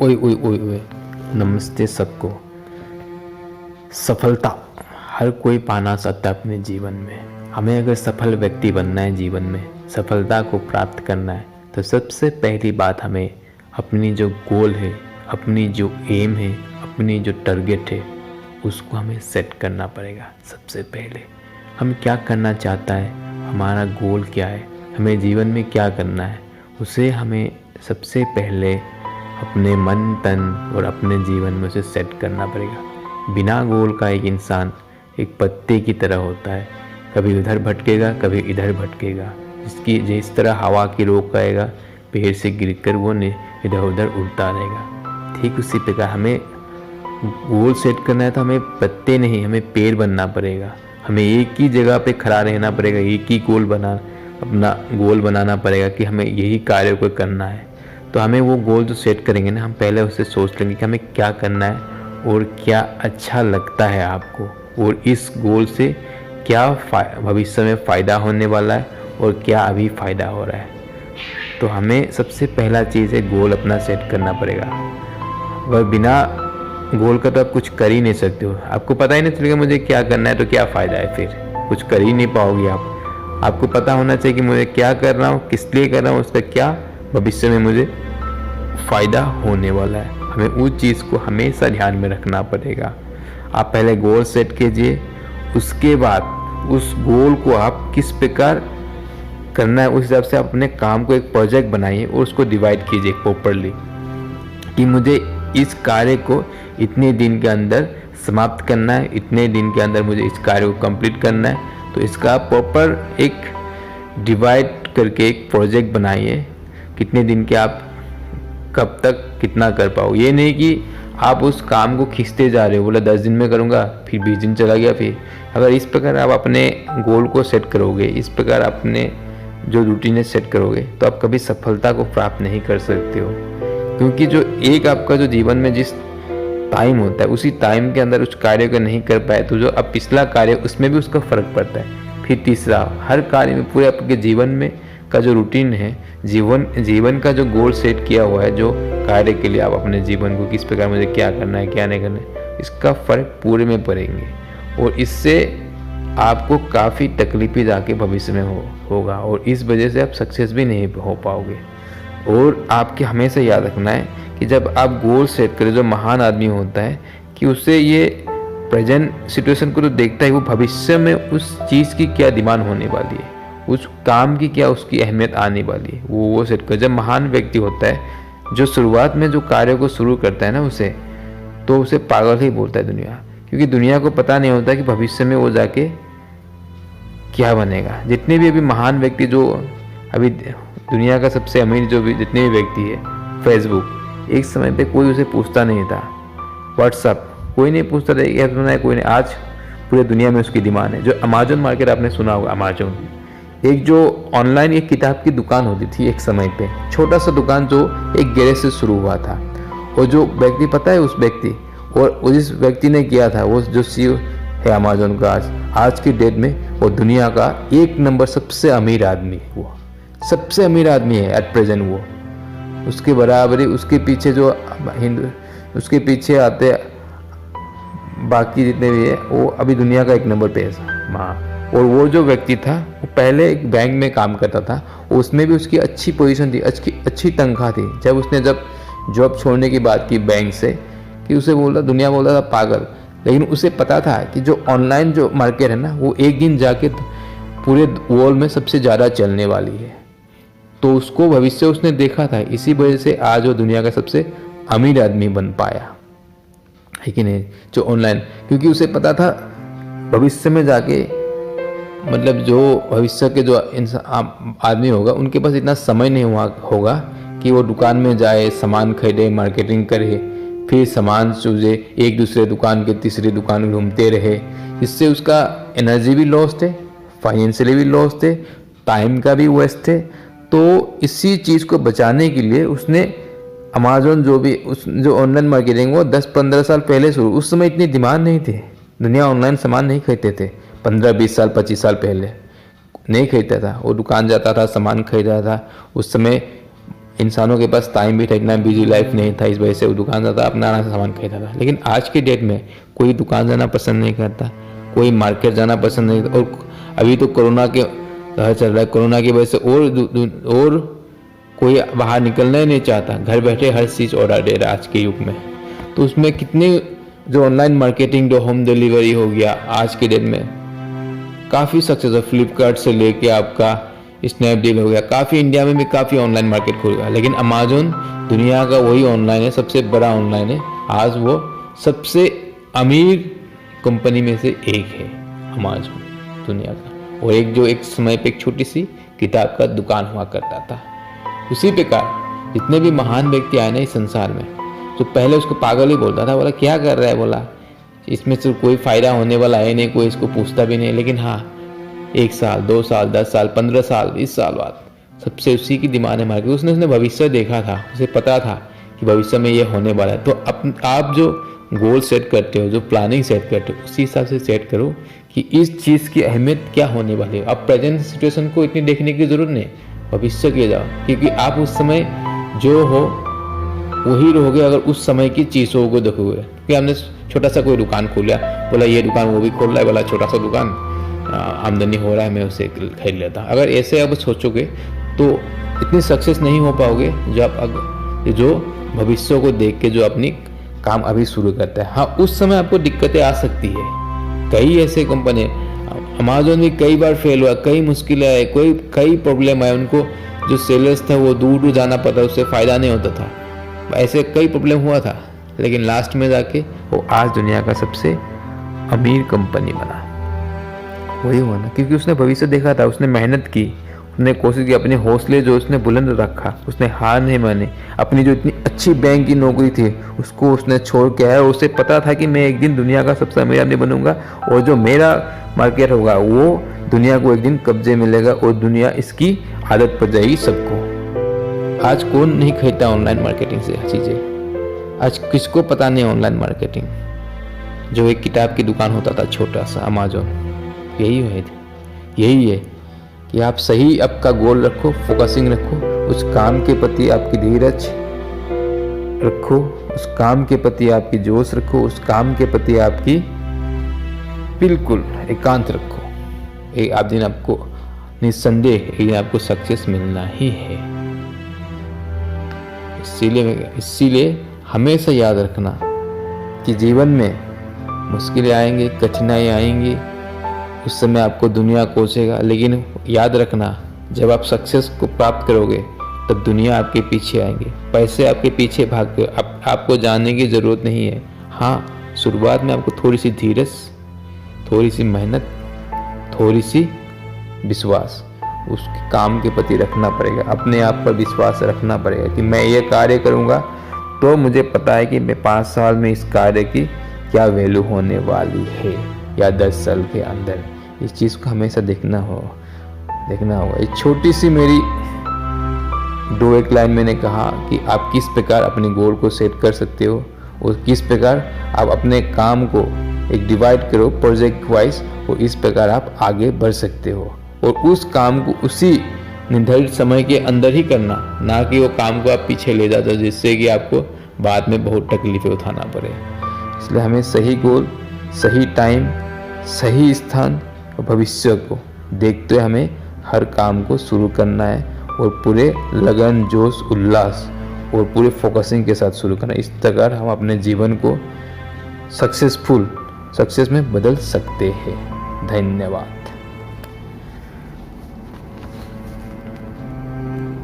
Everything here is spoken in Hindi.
ओए ओए ओए ओए, नमस्ते सबको। सफलता हर कोई पाना चाहता है अपने जीवन में। हमें अगर सफल व्यक्ति बनना है, जीवन में सफलता को प्राप्त करना है, तो सबसे पहली बात हमें अपनी जो गोल है, अपनी जो एम है, अपनी जो टारगेट है, उसको हमें सेट करना पड़ेगा। सबसे पहले हम क्या करना चाहता है, हमारा गोल क्या है, हमें जीवन में क्या करना है, उसे हमें सबसे पहले अपने मन तन और अपने जीवन में उसे सेट करना पड़ेगा। बिना गोल का एक इंसान एक पत्ते की तरह होता है, कभी उधर भटकेगा कभी इधर भटकेगा। जिस तरह हवा की रोक आएगा, पेड़ से गिरकर वो इधर उधर उड़ता रहेगा। ठीक उसी प्रकार हमें गोल सेट करना है तो हमें पत्ते नहीं, हमें पेड़ बनना पड़ेगा। हमें एक ही जगह पे खड़ा रहना पड़ेगा, एक ही अपना गोल बनाना पड़ेगा कि हमें यही कार्य को करना है। तो हमें वो गोल जो सेट करेंगे ना, हम पहले उससे सोच लेंगे कि हमें क्या करना है और क्या अच्छा लगता है आपको, और इस गोल से क्या भविष्य में फ़ायदा होने वाला है और क्या अभी फ़ायदा हो रहा है। तो हमें सबसे पहला चीज़ है गोल अपना सेट करना पड़ेगा। वह बिना गोल का तो आप कुछ कर ही नहीं सकते हो। आपको पता ही नहीं चलेगा मुझे क्या करना है तो क्या फ़ायदा है, फिर कुछ कर ही नहीं पाओगे आप। आपको पता होना चाहिए कि मुझे क्या कर रहा हूँ, किस लिए कर रहा हूँ, उसका क्या भविष्य में मुझे फ़ायदा होने वाला है। हमें उस चीज़ को हमेशा ध्यान में रखना पड़ेगा। आप पहले गोल सेट कीजिए, उसके बाद उस गोल को आप किस प्रकार करना है उस हिसाब से अपने काम को एक प्रोजेक्ट बनाइए और उसको डिवाइड कीजिए प्रॉपरली कि मुझे इस कार्य को इतने दिन के अंदर समाप्त करना है, इतने दिन के अंदर मुझे इस कार्य को कंप्लीट करना है। तो इसका प्रॉपर एक डिवाइड करके एक प्रोजेक्ट बनाइए, कितने दिन के आप कब तक कितना कर पाओ। ये नहीं कि आप उस काम को खींचते जा रहे हो, बोला 10 दिन में करूँगा, फिर 20 दिन चला गया। फिर अगर इस प्रकार आप अपने गोल को सेट करोगे, इस प्रकार अपने जो रूटीन सेट करोगे, तो आप कभी सफलता को प्राप्त नहीं कर सकते हो। क्योंकि जो एक आपका जो जीवन में जिस टाइम होता है, उसी टाइम के अंदर उस कार्य को नहीं कर पाए तो जो अब पिछला कार्य उसमें भी उसका फ़र्क पड़ता है। फिर तीसरा, हर कार्य में पूरे आपके जीवन में का जो रूटीन है, जीवन का जो गोल सेट किया हुआ है, जो कार्य के लिए आप अपने जीवन को किस प्रकार मुझे क्या करना है क्या नहीं करना है, इसका फ़र्क पूरे में पड़ेंगे और इससे आपको काफ़ी तकलीफें जाके भविष्य में होगा और इस वजह से आप सक्सेस भी नहीं हो पाओगे। और आपके हमेशा याद रखना है कि जब आप गोल सेट करें, जो महान आदमी होता है कि उससे ये प्रेजेंट सिचुएशन को तो देखता है, वो भविष्य में उस चीज़ की क्या डिमांड होने वाली है, उस काम की क्या उसकी अहमियत आने वाली है, वो सेट कर। जब महान व्यक्ति होता है, जो शुरुआत में जो कार्य को शुरू करता है ना, उसे पागल ही बोलता है दुनिया, क्योंकि दुनिया को पता नहीं होता कि भविष्य में वो जाके क्या बनेगा। जितने भी अभी महान व्यक्ति, जो अभी दुनिया का सबसे अमीर जो भी जितने भी व्यक्ति है, फेसबुक, एक समय पे कोई उसे पूछता नहीं था, व्हाट्सअप कोई नहीं पूछता था, यह सुना है कोई नहीं। आज पूरे दुनिया में उसकी डिमांड है। जो अमेजन मार्केट आपने सुना होगा, अमेजन एक जो ऑनलाइन एक किताब की दुकान होती थी एक समय पे, छोटा सा दुकान जो एक गैरेज से शुरू हुआ था। और जो व्यक्ति, पता है उस व्यक्ति, और जिस व्यक्ति ने किया था, वो जो सीईओ है अमेजन का, आज की डेट में वो दुनिया का 1 नंबर सबसे अमीर आदमी है। वो सबसे अमीर आदमी है एट प्रेजेंट। वो उसके बराबरी, उसके पीछे जो उसके पीछे आते बाकी जितने भी है, वो अभी दुनिया का 1 नंबर पे है। और वो जो व्यक्ति था, वो पहले एक बैंक में काम करता था, उसमें भी उसकी अच्छी पोजीशन थी, अच्छी तनख्वाह थी। जब जॉब छोड़ने की बात की बैंक से, कि उसे दुनिया बोलता था पागल, लेकिन उसे पता था कि जो ऑनलाइन जो मार्केट है ना, वो एक दिन जाके पूरे वर्ल्ड में सबसे ज़्यादा चलने वाली है। तो उसको भविष्य उसने देखा था, इसी वजह से आज वो दुनिया का सबसे अमीर आदमी बन पाया है कि नहीं, जो ऑनलाइन, क्योंकि उसे पता था भविष्य में जाके, मतलब जो भविष्य के जो इंसान आदमी होगा, उनके पास इतना समय नहीं होगा कि वो दुकान में जाए, सामान खरीदे, मार्केटिंग करे, फिर सामान चूजे, एक दूसरे दुकान के तीसरी दुकान घूमते रहे। इससे उसका एनर्जी भी लॉस थे, फाइनेंशियली भी लॉस थे, टाइम का भी वेस्ट थे। तो इसी चीज़ को बचाने के लिए उसने अमेजोन जो ऑनलाइन मार्केटिंग, वो 10-15 साल पहले शुरू, उस समय इतनी डिमांड नहीं थी, दुनिया ऑनलाइन सामान नहीं खरीदते थे। 15-20 साल 25 साल पहले नहीं खरीदता था, वो दुकान जाता था, सामान खरीदा था। उस समय इंसानों के पास टाइम भी था, इतना बिजी लाइफ नहीं था, इस वजह से वो दुकान जाता अपना आराम से सामान खरीदता था। लेकिन आज के डेट में कोई दुकान जाना पसंद नहीं करता, कोई मार्केट जाना पसंद नहीं करता। और अभी तो कोरोना के दौर चल रहा है, कोरोना की वजह से और कोई बाहर निकलना ही नहीं चाहता, घर बैठे हर चीज़ ऑर्डर दे रहा है आज के युग में। तो उसमें कितने जो ऑनलाइन मार्केटिंग, जो होम डिलीवरी हो गया आज के डेट में काफ़ी सक्सेस है। फ्लिपकार्ट से लेके आपका स्नैपडील हो गया, काफ़ी इंडिया में भी काफ़ी ऑनलाइन मार्केट खुल गया। लेकिन अमेजोन दुनिया का वही ऑनलाइन है, सबसे बड़ा ऑनलाइन है। आज वो सबसे अमीर कंपनी में से एक है अमेजोन दुनिया का। और एक जो एक समय पे एक छोटी सी किताब का दुकान हुआ करता था। उसी प्रकार जितने भी महान व्यक्ति आए ना इस संसार में, तो पहले उसको पागल ही बोलता था, बोला क्या कर रहा है, बोला इसमें से कोई फ़ायदा होने वाला है नहीं, कोई इसको पूछता भी नहीं। लेकिन हाँ, 1 साल 2 साल 10 साल 15 साल 20 साल बाद सबसे उसी की डिमांड है मार्केट। उसने भविष्य देखा था, उसे पता था कि भविष्य में ये होने वाला है। तो आप जो गोल सेट करते हो, जो प्लानिंग सेट करते हो, उसी हिसाब से सेट करो कि इस चीज़ की अहमियत क्या होने वाली है। अब प्रेजेंट सिचुएशन को इतनी देखने की ज़रूरत नहीं, भविष्य के जाओ, क्योंकि आप उस समय जो हो वही रहोगे अगर उस समय की चीज़ों को देखोगे। कि हमने छोटा सा कोई दुकान खोला, बोला ये दुकान वो भी खोल रहा है, बोला छोटा सा दुकान आमदनी हो रहा है, मैं उसे खरीद लेता। अगर ऐसे अब सोचोगे तो इतनी सक्सेस नहीं हो पाओगे जो भविष्य को देख के जो अपनी काम अभी शुरू करता है। हाँ, उस समय आपको दिक्कतें आ सकती है। कई ऐसे कंपनी, अमेजोन भी कई बार फेल हुआ, कई मुश्किलें आई, कई प्रॉब्लम आए। उनको जो सेलर्स थे वो दूर जाना पड़ा, उससे फ़ायदा नहीं होता था, ऐसे कई प्रॉब्लम हुआ था। लेकिन लास्ट में जाके वो आज दुनिया का सबसे अमीर कंपनी बना। वही हुआ ना, क्योंकि उसने भविष्य देखा था, उसने मेहनत की, उसने कोशिश की, अपने हौसले जो उसने बुलंद रखा, उसने हार नहीं मानी। अपनी जो इतनी अच्छी बैंक की नौकरी थी उसको उसने छोड़ के आया। उसे पता था कि मैं एक दिन दुनिया का सबसे अमीर आदमी बनूंगा और जो मेरा मार्केट होगा वो दुनिया को एक दिन कब्जे में लेगा और दुनिया इसकी आदत पड़ जाएगी सबको। आज कौन नहीं खरीदता ऑनलाइन मार्केटिंग से चीज़ें? आज किसको पता नहीं ऑनलाइन मार्केटिंग? जो एक किताब की दुकान होता था छोटा सा अमेजोन, यही है कि आप सही आपका गोल रखो, फोकसिंग रखो, उस काम के प्रति आपकी धीरज रखो, उस काम के प्रति आपकी जोश रखो, उस काम के प्रति आपकी बिल्कुल एकांत रखो। एक दिन आपको निस्संदेह एक दिन आपको सक्सेस मिलना ही है। इसीलिए हमेशा याद रखना कि जीवन में मुश्किलें आएंगी, कठिनाई आएंगी, उस समय आपको दुनिया कोसेगा। लेकिन याद रखना, जब आप सक्सेस को प्राप्त करोगे तब दुनिया आपके पीछे आएंगे, पैसे आपके पीछे भागते। आपको जानने की ज़रूरत नहीं है। हाँ, शुरुआत में आपको थोड़ी सी धीरज, थोड़ी सी मेहनत, थोड़ी सी विश्वास उस काम के प्रति रखना पड़ेगा। अपने आप पर विश्वास रखना पड़ेगा कि मैं ये कार्य करूँगा तो मुझे पता है कि मैं 5 साल में इस कार्य की क्या वैल्यू होने वाली है, या 10 साल के अंदर। इस चीज़ को हमेशा देखना होगा। एक छोटी सी मेरी 2-1 लाइन मैंने कहा कि आप किस प्रकार अपने गोल को सेट कर सकते हो और किस प्रकार आप अपने काम को एक डिवाइड करो प्रोजेक्ट वाइज, और इस प्रकार आप आगे बढ़ सकते हो। और उस काम को उसी निर्धारित समय के अंदर ही करना, ना कि वो काम को आप पीछे ले जाते हो जिससे कि आपको बाद में बहुत तकलीफें उठाना पड़े। इसलिए हमें सही गोल, सही टाइम, सही स्थान और भविष्य को देखते हुए हमें हर काम को शुरू करना है और पूरे लगन, जोश, उल्लास और पूरे फोकसिंग के साथ शुरू करना है। इस प्रकार हम अपने जीवन को सक्सेस में बदल सकते हैं। धन्यवाद।